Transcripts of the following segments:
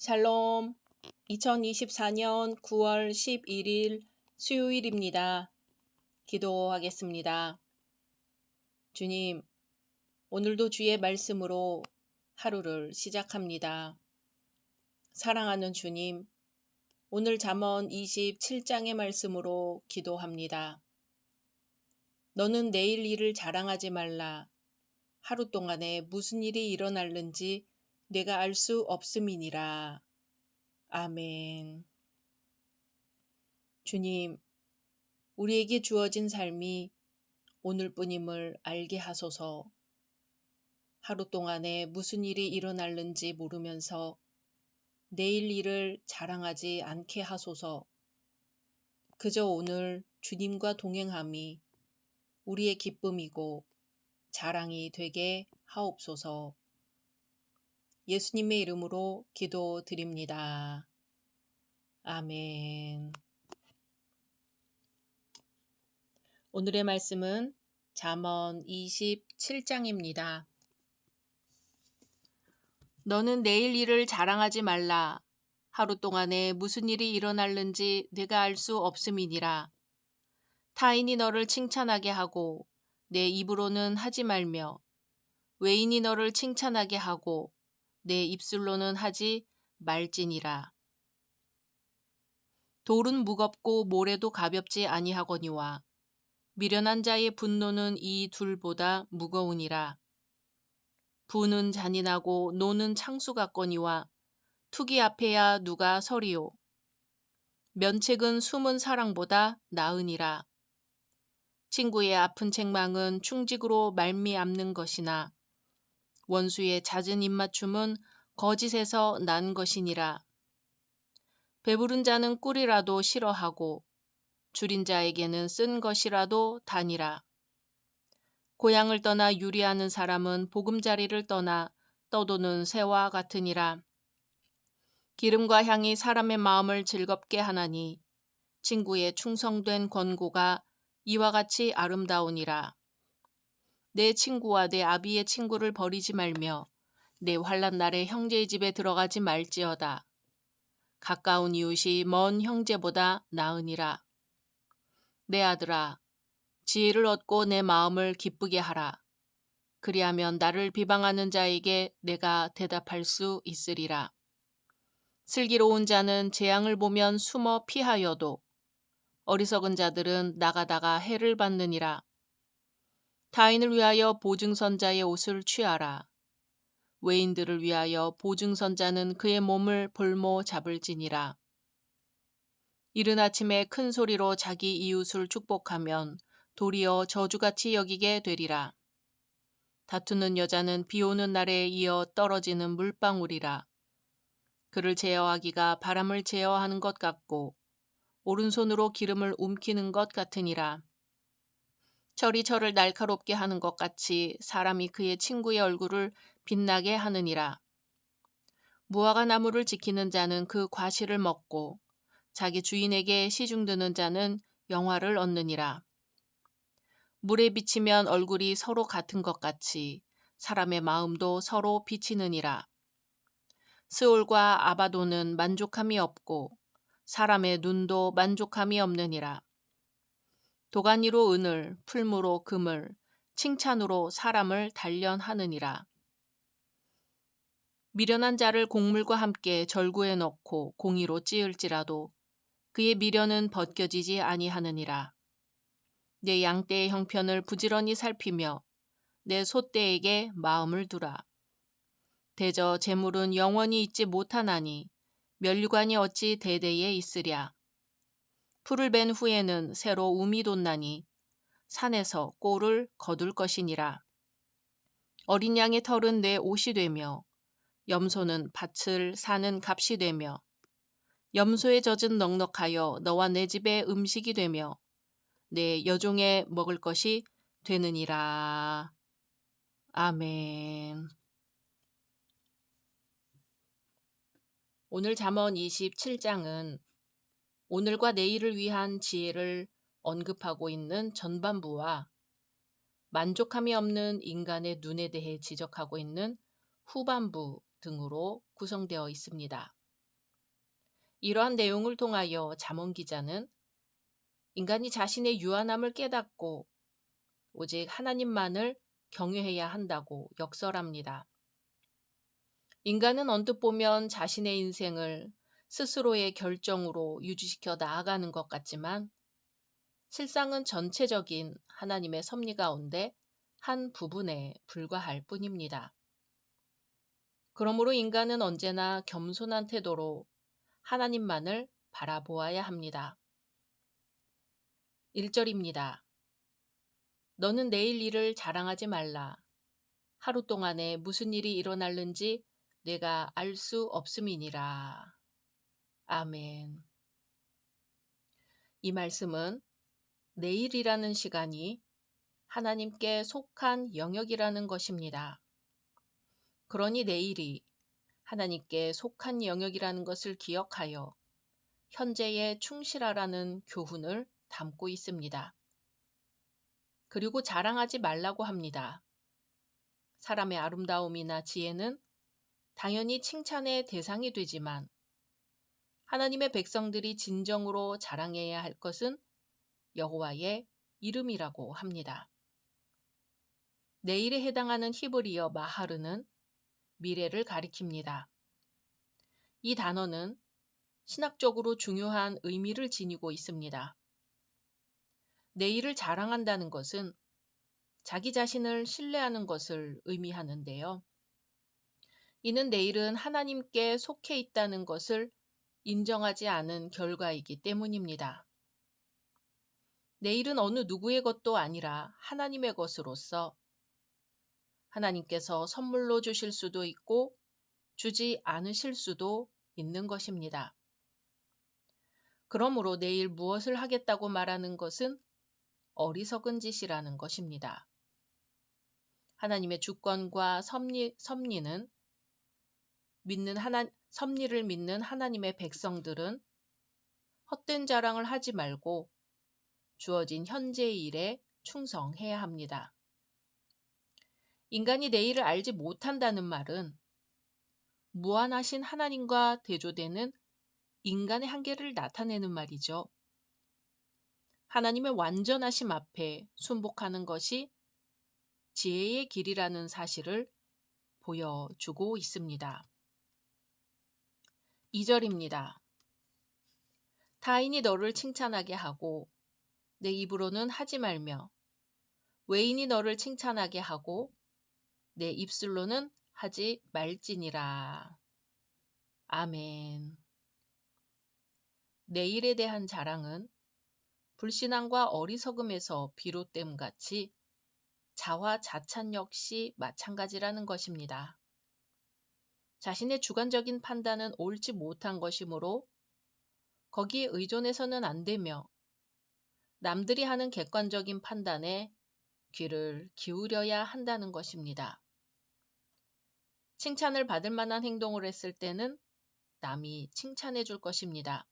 샬롬, 2024년 9월 11일 수요일입니다. 기도하겠습니다. 주님, 오늘도 주의 말씀으로 하루를 시작합니다. 사랑하는 주님, 오늘 잠언 27장의 말씀으로 기도합니다. 너는 내일 일을 자랑하지 말라. 하루 동안에 무슨 일이 일어날는지 내가 알 수 없음이니라. 아멘. 주님, 우리에게 주어진 삶이 오늘뿐임을 알게 하소서. 하루 동안에 무슨 일이 일어날는지 모르면서 내일 일을 자랑하지 않게 하소서. 그저 오늘 주님과 동행함이 우리의 기쁨이고 자랑이 되게 하옵소서. 예수님의 이름으로 기도드립니다. 아멘. 오늘의 말씀은 잠언 27장입니다. 너는 내일 일을 자랑하지 말라. 하루 동안에 무슨 일이 일어날는지 내가 알 수 없음이니라. 타인이 너를 칭찬하게 하고 내 입으로는 하지 말며 외인이 너를 칭찬하게 하고 내 입술로는 하지 말지니라. 돌은 무겁고 모래도 가볍지 아니하거니와 미련한 자의 분노는 이 둘보다 무거우니라. 부는 잔인하고 노는 창수 같거니와 투기 앞에야 누가 서리요. 면책은 숨은 사랑보다 나으니라. 친구의 아픈 책망은 충직으로 말미암는 것이나 원수의 잦은 입맞춤은 거짓에서 난 것이니라. 배부른 자는 꿀이라도 싫어하고 줄인 자에게는 쓴 것이라도 다니라. 고향을 떠나 유리하는 사람은 보금자리를 떠나 떠도는 새와 같으니라. 기름과 향이 사람의 마음을 즐겁게 하나니 친구의 충성된 권고가 이와 같이 아름다우니라. 내 친구와 내 아비의 친구를 버리지 말며 내 환난 날에 형제의 집에 들어가지 말지어다. 가까운 이웃이 먼 형제보다 나으니라. 내 아들아, 지혜를 얻고 내 마음을 기쁘게 하라. 그리하면 나를 비방하는 자에게 내가 대답할 수 있으리라. 슬기로운 자는 재앙을 보면 숨어 피하여도 어리석은 자들은 나가다가 해를 받느니라. 타인을 위하여 보증선자의 옷을 취하라. 외인들을 위하여 보증선자는 그의 몸을 볼모 잡을지니라. 이른 아침에 큰 소리로 자기 이웃을 축복하면 도리어 저주같이 여기게 되리라. 다투는 여자는 비 오는 날에 이어 떨어지는 물방울이라. 그를 제어하기가 바람을 제어하는 것 같고 오른손으로 기름을 움키는 것 같으니라. 철이 철을 날카롭게 하는 것 같이 사람이 그의 친구의 얼굴을 빛나게 하느니라. 무화과 나무를 지키는 자는 그 과실을 먹고 자기 주인에게 시중드는 자는 영화를 얻느니라. 물에 비치면 얼굴이 서로 같은 것 같이 사람의 마음도 서로 비치느니라. 스올과 아바도는 만족함이 없고 사람의 눈도 만족함이 없느니라. 도가니로 은을, 풀무로 금을, 칭찬으로 사람을 단련하느니라. 미련한 자를 곡물과 함께 절구에 넣고 공의로 찌을지라도 그의 미련은 벗겨지지 아니하느니라. 내 양떼의 형편을 부지런히 살피며 내 소떼에게 마음을 두라. 대저 재물은 영원히 있지 못하나니 면류관이 어찌 대대에 있으랴. 풀을 벤 후에는 새로 움이 돋나니 산에서 꼴을 거둘 것이니라. 어린 양의 털은 내 옷이 되며 염소는 밭을 사는 값이 되며 염소의 젖은 넉넉하여 너와 내 집의 음식이 되며 내 여종의 먹을 것이 되느니라. 아멘. 오늘 잠언 27장은 오늘과 내일을 위한 지혜를 언급하고 있는 전반부와 만족함이 없는 인간의 눈에 대해 지적하고 있는 후반부 등으로 구성되어 있습니다. 이러한 내용을 통하여 잠언 기자는 인간이 자신의 유한함을 깨닫고 오직 하나님만을 경외해야 한다고 역설합니다. 인간은 언뜻 보면 자신의 인생을 스스로의 결정으로 유지시켜 나아가는 것 같지만 실상은 전체적인 하나님의 섭리 가운데 한 부분에 불과할 뿐입니다. 그러므로 인간은 언제나 겸손한 태도로 하나님만을 바라보아야 합니다. 1절입니다. 너는 내일 일을 자랑하지 말라. 하루 동안에 무슨 일이 일어날는지 내가 알 수 없음이니라. 아멘. 이 말씀은 내일이라는 시간이 하나님께 속한 영역이라는 것입니다. 그러니 내일이 하나님께 속한 영역이라는 것을 기억하여 현재에 충실하라는 교훈을 담고 있습니다. 그리고 자랑하지 말라고 합니다. 사람의 아름다움이나 지혜는 당연히 칭찬의 대상이 되지만 하나님의 백성들이 진정으로 자랑해야 할 것은 여호와의 이름이라고 합니다. 내일에 해당하는 히브리어 마하르는 미래를 가리킵니다. 이 단어는 신학적으로 중요한 의미를 지니고 있습니다. 내일을 자랑한다는 것은 자기 자신을 신뢰하는 것을 의미하는데요. 이는 내일은 하나님께 속해 있다는 것을 인정하지 않은 결과이기 때문입니다. 내일은 어느 누구의 것도 아니라 하나님의 것으로서 하나님께서 선물로 주실 수도 있고 주지 않으실 수도 있는 것입니다. 그러므로 내일 무엇을 하겠다고 말하는 것은 어리석은 짓이라는 것입니다. 하나님의 주권과 섭리를 믿는 하나님의 백성들은 헛된 자랑을 하지 말고 주어진 현재의 일에 충성해야 합니다. 인간이 내일을 알지 못한다는 말은 무한하신 하나님과 대조되는 인간의 한계를 나타내는 말이죠. 하나님의 완전하심 앞에 순복하는 것이 지혜의 길이라는 사실을 보여주고 있습니다. 2절입니다. 타인이 너를 칭찬하게 하고 내 입으로는 하지 말며 외인이 너를 칭찬하게 하고 내 입술로는 하지 말지니라. 아멘. 내일에 대한 자랑은 불신앙과 어리석음에서 비롯됨 같이 자화자찬 역시 마찬가지라는 것입니다. 자신의 주관적인 판단은 옳지 못한 것이므로 거기에 의존해서는 안 되며 남들이 하는 객관적인 판단에 귀를 기울여야 한다는 것입니다. 칭찬을 받을 만한 행동을 했을 때는 남이 칭찬해 줄 것입니다.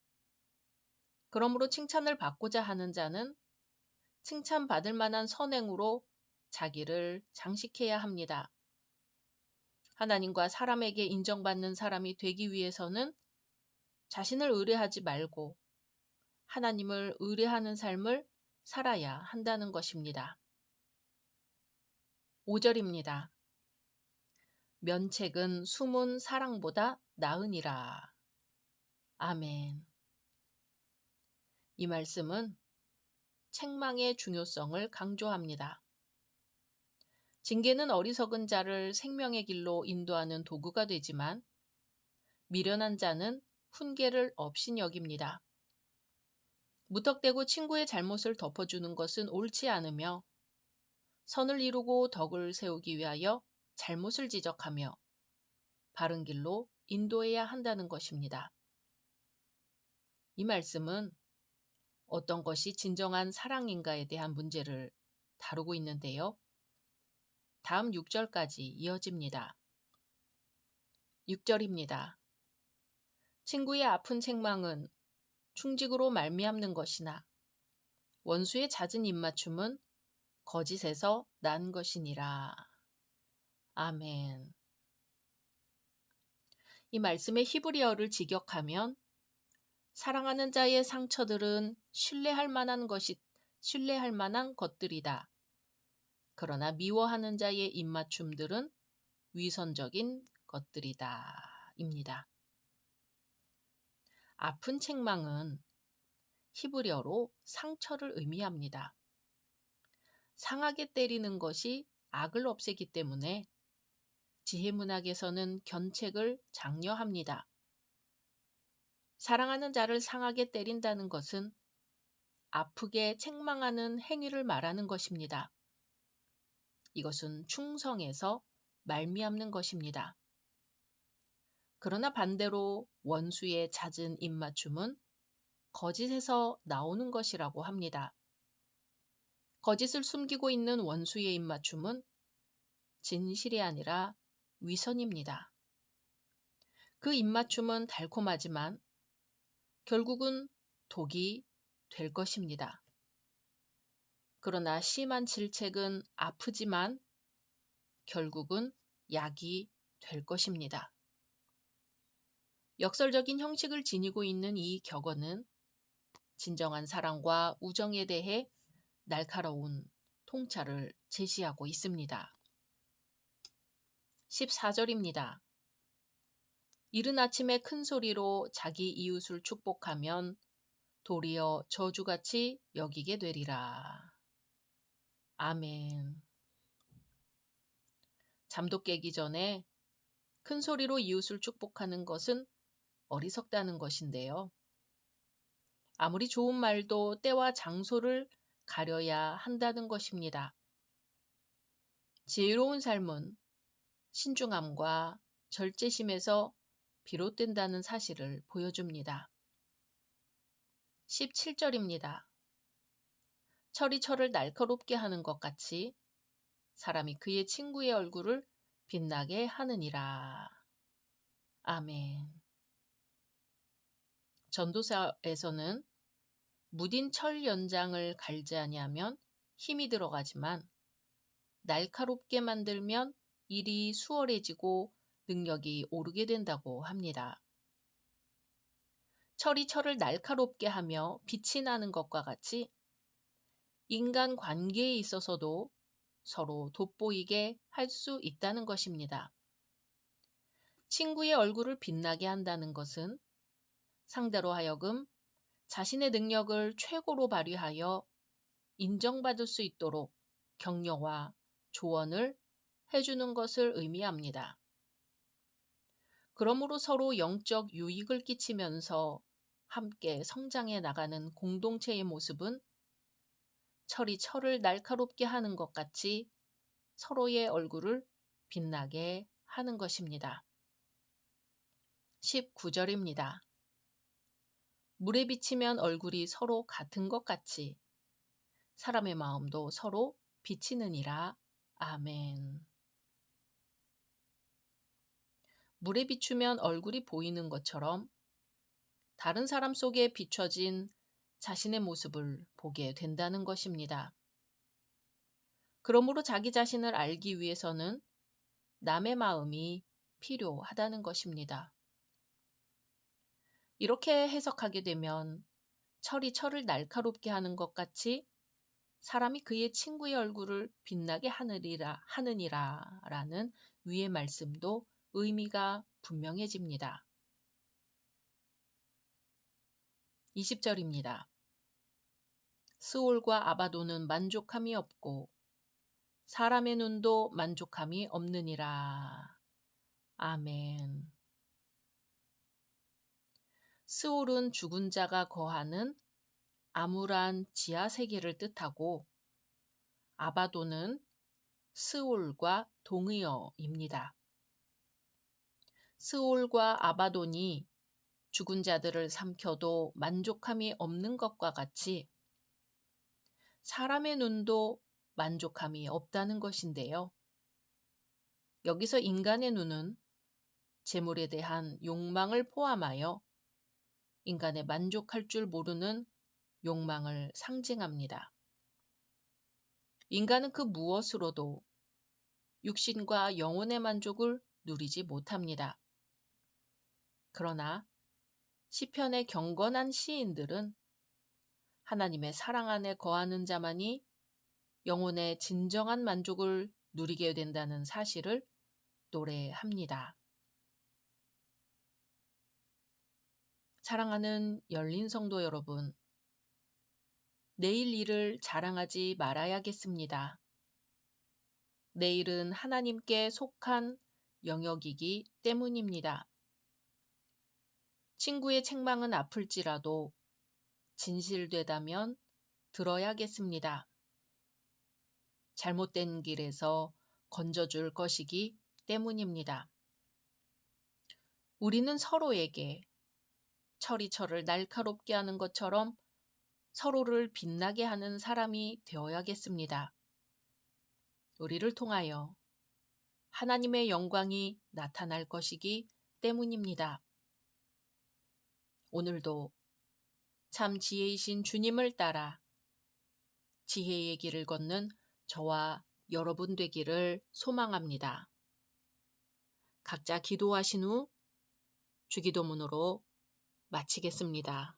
그러므로 칭찬을 받고자 하는 자는 칭찬받을 만한 선행으로 자기를 장식해야 합니다. 하나님과 사람에게 인정받는 사람이 되기 위해서는 자신을 의뢰하지 말고 하나님을 의뢰하는 삶을 살아야 한다는 것입니다. 5절입니다. 면책은 숨은 사랑보다 나으니라. 아멘. 이 말씀은 책망의 중요성을 강조합니다. 징계는 어리석은 자를 생명의 길로 인도하는 도구가 되지만 미련한 자는 훈계를 업신여깁니다. 무턱대고 친구의 잘못을 덮어주는 것은 옳지 않으며 선을 이루고 덕을 세우기 위하여 잘못을 지적하며 바른 길로 인도해야 한다는 것입니다. 이 말씀은 어떤 것이 진정한 사랑인가에 대한 문제를 다루고 있는데요. 다음 6절까지 이어집니다. 6절입니다. 친구의 아픈 책망은 충직으로 말미암는 것이나 원수의 잦은 입맞춤은 거짓에서 난 것이니라. 아멘. 이 말씀의 히브리어를 직역하면 사랑하는 자의 상처들은 신뢰할 만한 것들이다. 그러나 미워하는 자의 입맞춤들은 위선적인 것들이다. 입니다. 아픈 책망은 히브리어로 상처를 의미합니다. 상하게 때리는 것이 악을 없애기 때문에 지혜문학에서는 견책을 장려합니다. 사랑하는 자를 상하게 때린다는 것은 아프게 책망하는 행위를 말하는 것입니다. 이것은 충성에서 말미암는 것입니다. 그러나 반대로 원수의 잦은 입맞춤은 거짓에서 나오는 것이라고 합니다. 거짓을 숨기고 있는 원수의 입맞춤은 진실이 아니라 위선입니다. 그 입맞춤은 달콤하지만 결국은 독이 될 것입니다. 그러나 심한 질책은 아프지만 결국은 약이 될 것입니다. 역설적인 형식을 지니고 있는 이 격언은 진정한 사랑과 우정에 대해 날카로운 통찰을 제시하고 있습니다. 14절입니다. 이른 아침에 큰 소리로 자기 이웃을 축복하면 도리어 저주같이 여기게 되리라. 아멘. 잠도 깨기 전에 큰 소리로 이웃을 축복하는 것은 어리석다는 것인데요. 아무리 좋은 말도 때와 장소를 가려야 한다는 것입니다. 지혜로운 삶은 신중함과 절제심에서 비롯된다는 사실을 보여줍니다. 17절입니다. 철이 철을 날카롭게 하는 것 같이 사람이 그의 친구의 얼굴을 빛나게 하느니라. 아멘. 전도서에서는 무딘 철 연장을 갈지 아니하면 힘이 들어가지만 날카롭게 만들면 일이 수월해지고 능력이 오르게 된다고 합니다. 철이 철을 날카롭게 하며 빛이 나는 것과 같이 인간 관계에 있어서도 서로 돋보이게 할 수 있다는 것입니다. 친구의 얼굴을 빛나게 한다는 것은 상대로 하여금 자신의 능력을 최고로 발휘하여 인정받을 수 있도록 격려와 조언을 해주는 것을 의미합니다. 그러므로 서로 영적 유익을 끼치면서 함께 성장해 나가는 공동체의 모습은 철이 철을 날카롭게 하는 것 같이 서로의 얼굴을 빛나게 하는 것입니다. 19절입니다. 물에 비치면 얼굴이 서로 같은 것 같이 사람의 마음도 서로 비치느니라. 아멘. 물에 비추면 얼굴이 보이는 것처럼 다른 사람 속에 비춰진 자신의 모습을 보게 된다는 것입니다. 그러므로 자기 자신을 알기 위해서는 남의 마음이 필요하다는 것입니다. 이렇게 해석하게 되면 철이 철을 날카롭게 하는 것 같이 사람이 그의 친구의 얼굴을 빛나게 하느니라 라는 위의 말씀도 의미가 분명해집니다. 20절입니다. 스올과 아바도는 만족함이 없고 사람의 눈도 만족함이 없느니라. 아멘. 스올은 죽은 자가 거하는 암울한 지하 세계를 뜻하고 아바도는 스올과 동의어입니다. 스올과 아바돈이 죽은 자들을 삼켜도 만족함이 없는 것과 같이 사람의 눈도 만족함이 없다는 것인데요. 여기서 인간의 눈은 재물에 대한 욕망을 포함하여 인간의 만족할 줄 모르는 욕망을 상징합니다. 인간은 그 무엇으로도 육신과 영혼의 만족을 누리지 못합니다. 그러나 시편의 경건한 시인들은 하나님의 사랑 안에 거하는 자만이 영혼의 진정한 만족을 누리게 된다는 사실을 노래합니다. 사랑하는 열린 성도 여러분, 내일 일을 자랑하지 말아야겠습니다. 내일은 하나님께 속한 영역이기 때문입니다. 친구의 책망은 아플지라도 진실되다면 들어야겠습니다. 잘못된 길에서 건져줄 것이기 때문입니다. 우리는 서로에게 철이 철을 날카롭게 하는 것처럼 서로를 빛나게 하는 사람이 되어야겠습니다. 우리를 통하여 하나님의 영광이 나타날 것이기 때문입니다. 오늘도 참 지혜이신 주님을 따라 지혜의 길을 걷는 저와 여러분 되기를 소망합니다. 각자 기도하신 후 주기도문으로 마치겠습니다.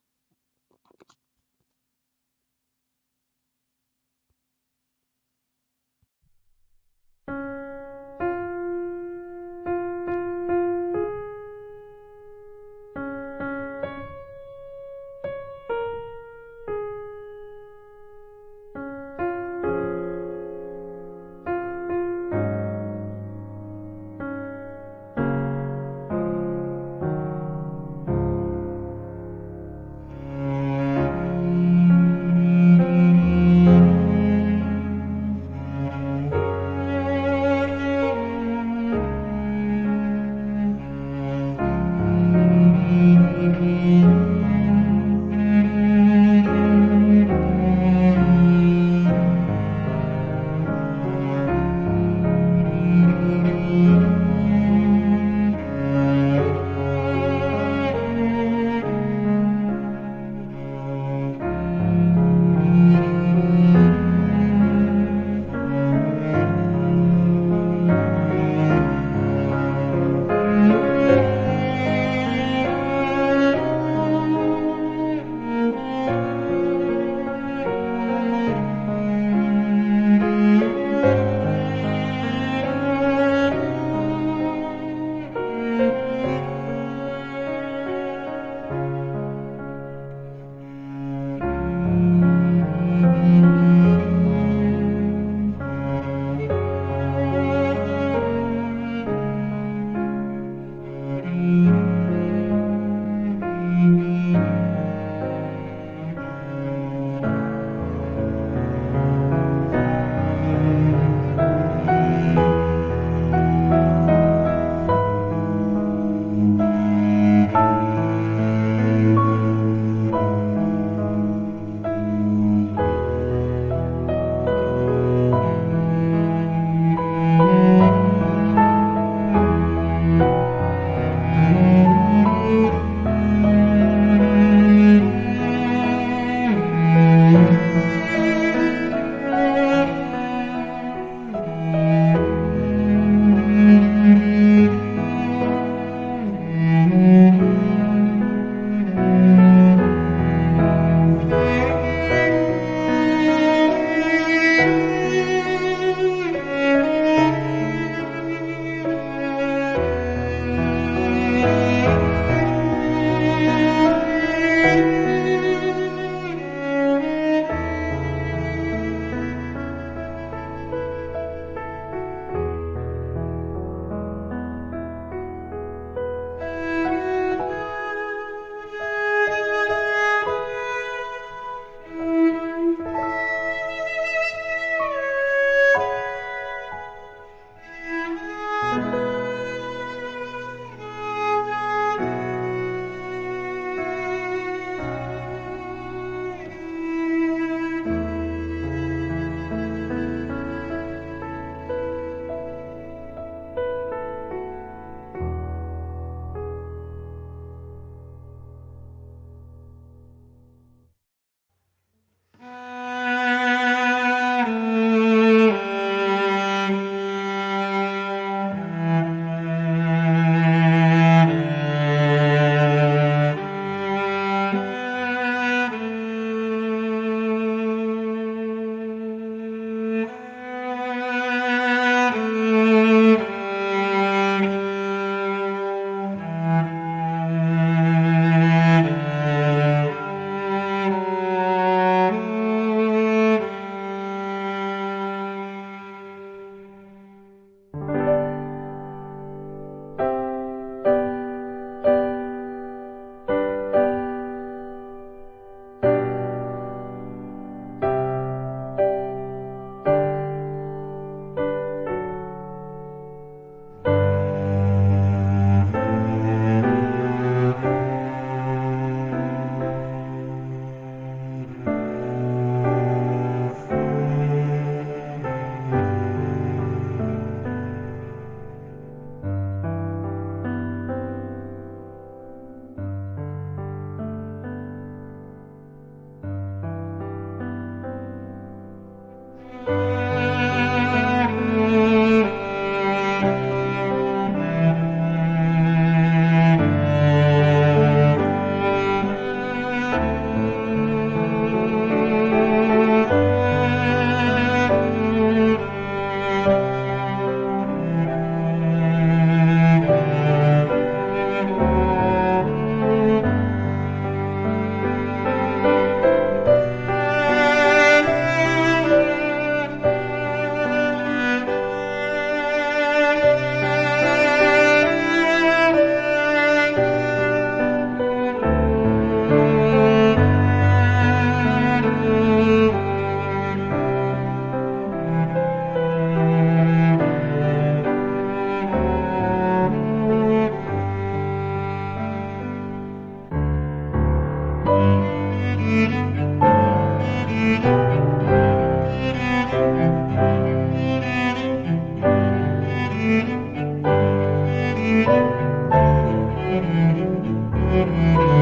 Thank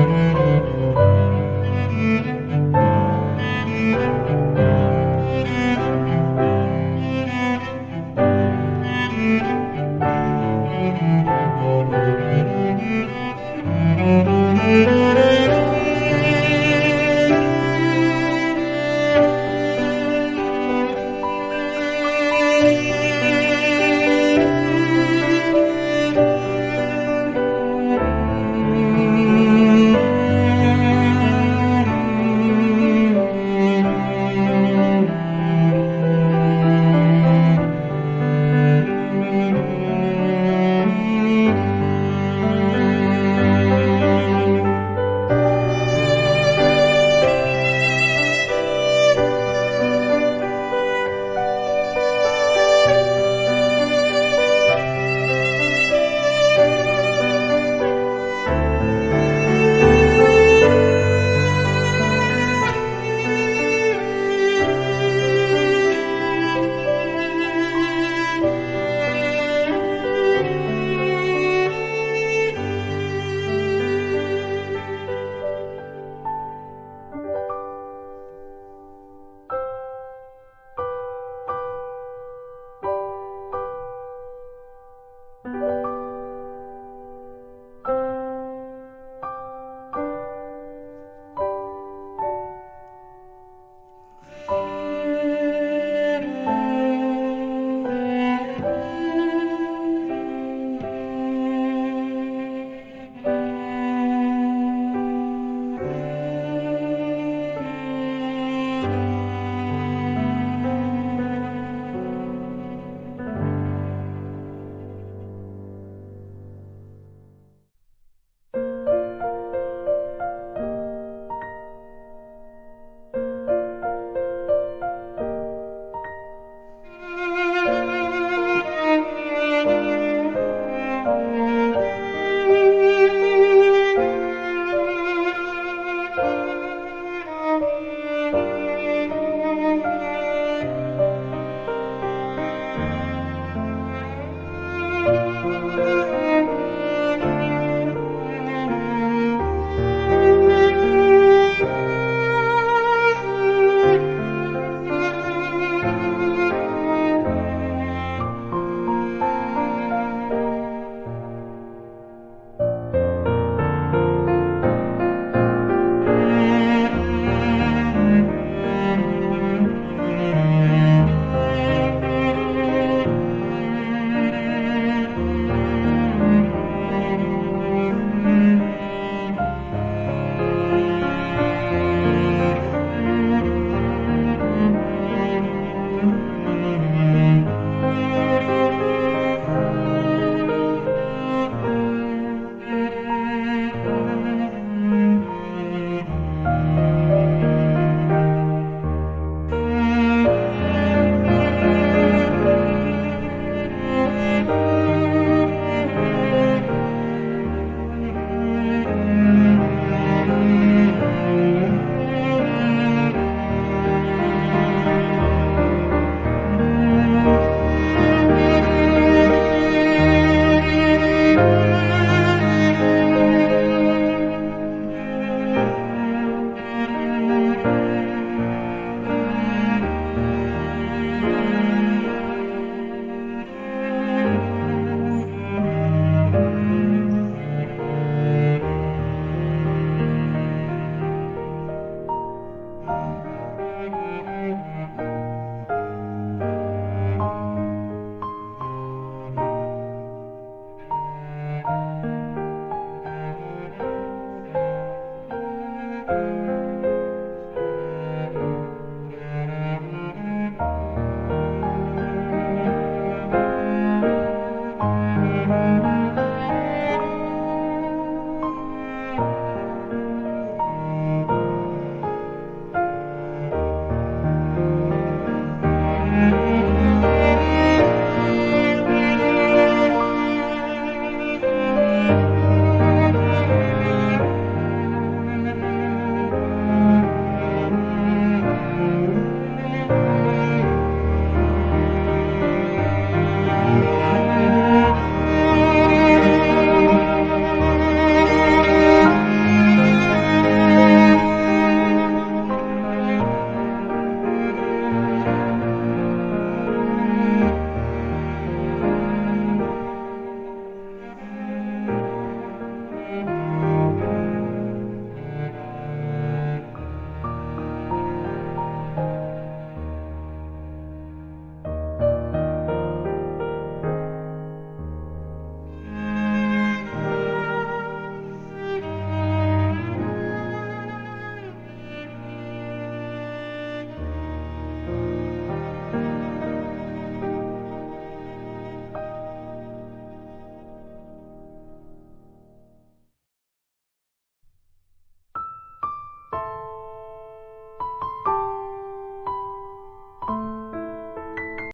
you.